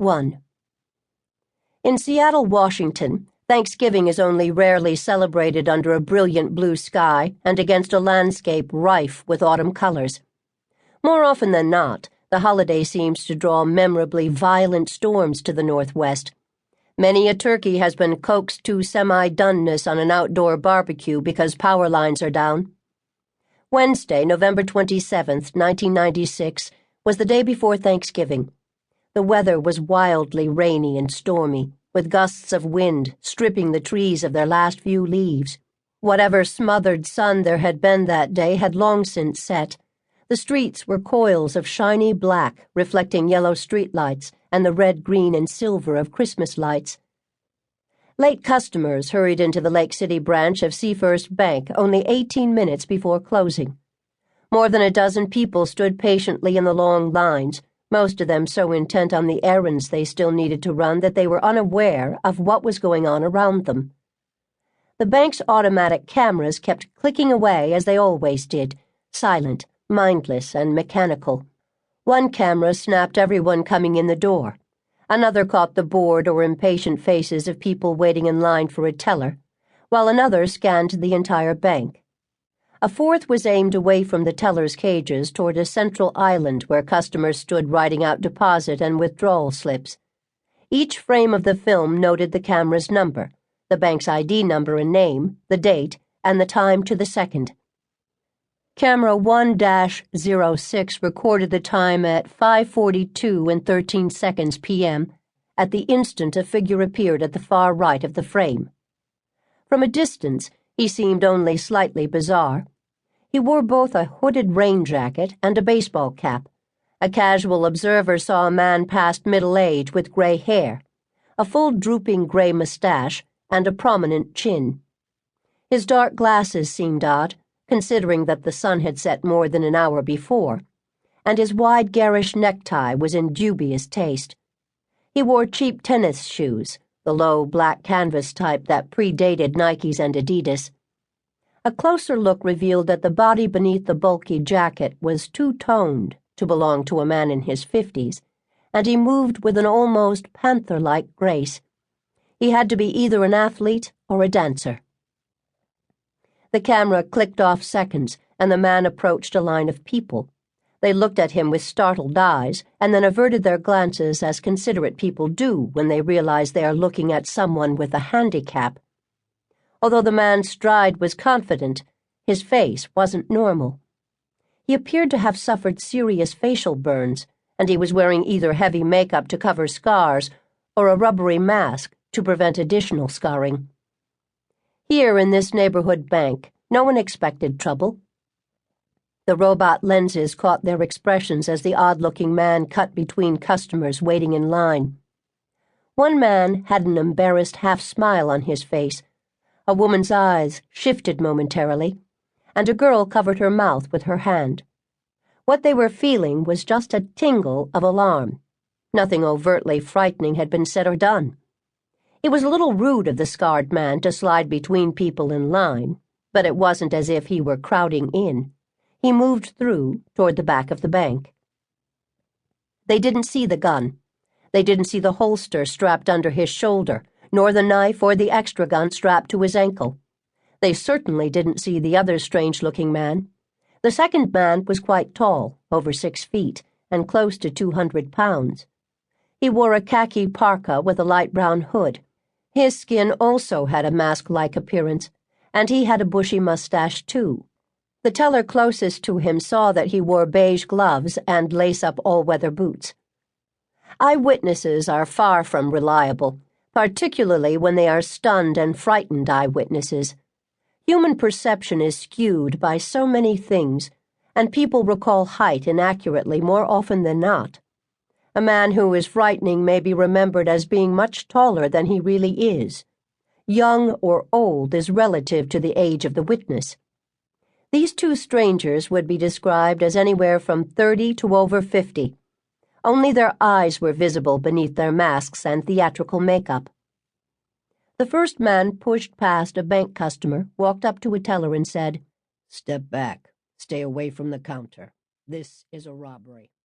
1. In Seattle, Washington, Thanksgiving is only rarely celebrated under a brilliant blue sky and against a landscape rife with autumn colors. More often than not, the holiday seems to draw memorably violent storms to the northwest. Many a turkey has been coaxed to semi-doneness on an outdoor barbecue because power lines are down. Wednesday, November 27th, 1996, was the day before Thanksgiving. The weather was wildly rainy and stormy, with gusts of wind stripping the trees of their last few leaves. Whatever smothered sun there had been that day had long since set. The streets were coils of shiny black, reflecting yellow streetlights and the red, green, and silver of Christmas lights. Late customers hurried into the Lake City branch of Seafirst Bank only 18 minutes before closing. More than a dozen people stood patiently in the long lines, most of them so intent on the errands they still needed to run that they were unaware of what was going on around them. The bank's automatic cameras kept clicking away as they always did, silent, mindless, and mechanical. One camera snapped everyone coming in the door. Another caught the bored or impatient faces of people waiting in line for a teller, while another scanned the entire bank. A fourth was aimed away from the teller's cages toward a central island where customers stood writing out deposit and withdrawal slips. Each frame of the film noted the camera's number, the bank's ID number and name, the date, and the time to the second. Camera 1-06 recorded the time at 5:42 p.m. at the instant a figure appeared at the far right of the frame. From a distance, he seemed only slightly bizarre. He wore both a hooded rain jacket and a baseball cap. A casual observer saw a man past middle age with gray hair, a full drooping gray mustache, and a prominent chin. His dark glasses seemed odd, considering that the sun had set more than an hour before, and his wide garish necktie was in dubious taste. He wore cheap tennis shoes, the low black canvas type that predated Nikes and Adidas. A closer look revealed that the body beneath the bulky jacket was two-toned to belong to a man in his 50s, and he moved with an almost panther-like grace. He had to be either an athlete or a dancer. The camera clicked off seconds, and the man approached a line of people. They looked at him with startled eyes, and then averted their glances as considerate people do when they realize they are looking at someone with a handicap. Although the man's stride was confident, his face wasn't normal. He appeared to have suffered serious facial burns, and he was wearing either heavy makeup to cover scars or a rubbery mask to prevent additional scarring. Here in this neighborhood bank, no one expected trouble. The robot lenses caught their expressions as the odd-looking man cut between customers waiting in line. One man had an embarrassed half-smile on his face. A woman's eyes shifted momentarily, and a girl covered her mouth with her hand. What they were feeling was just a tingle of alarm. Nothing overtly frightening had been said or done. It was a little rude of the scarred man to slide between people in line, but it wasn't as if he were crowding in. He moved through toward the back of the bank. They didn't see the gun. They didn't see the holster strapped under his shoulder, nor the knife or the extra gun strapped to his ankle. They certainly didn't see the other strange-looking man. The second man was quite tall, over 6 feet, and close to 200 pounds. He wore a khaki parka with a light brown hood. His skin also had a mask-like appearance, and he had a bushy mustache, too. The teller closest to him saw that he wore beige gloves and lace-up all-weather boots. Eyewitnesses are far from reliable, particularly when they are stunned and frightened eyewitnesses. Human perception is skewed by so many things, and people recall height inaccurately more often than not. A man who is frightening may be remembered as being much taller than he really is. Young or old is relative to the age of the witness. These two strangers would be described as anywhere from 30 to over 50. Only their eyes were visible beneath their masks and theatrical makeup. The first man pushed past a bank customer, walked up to a teller and said, "Step back. Stay away from the counter. This is a robbery."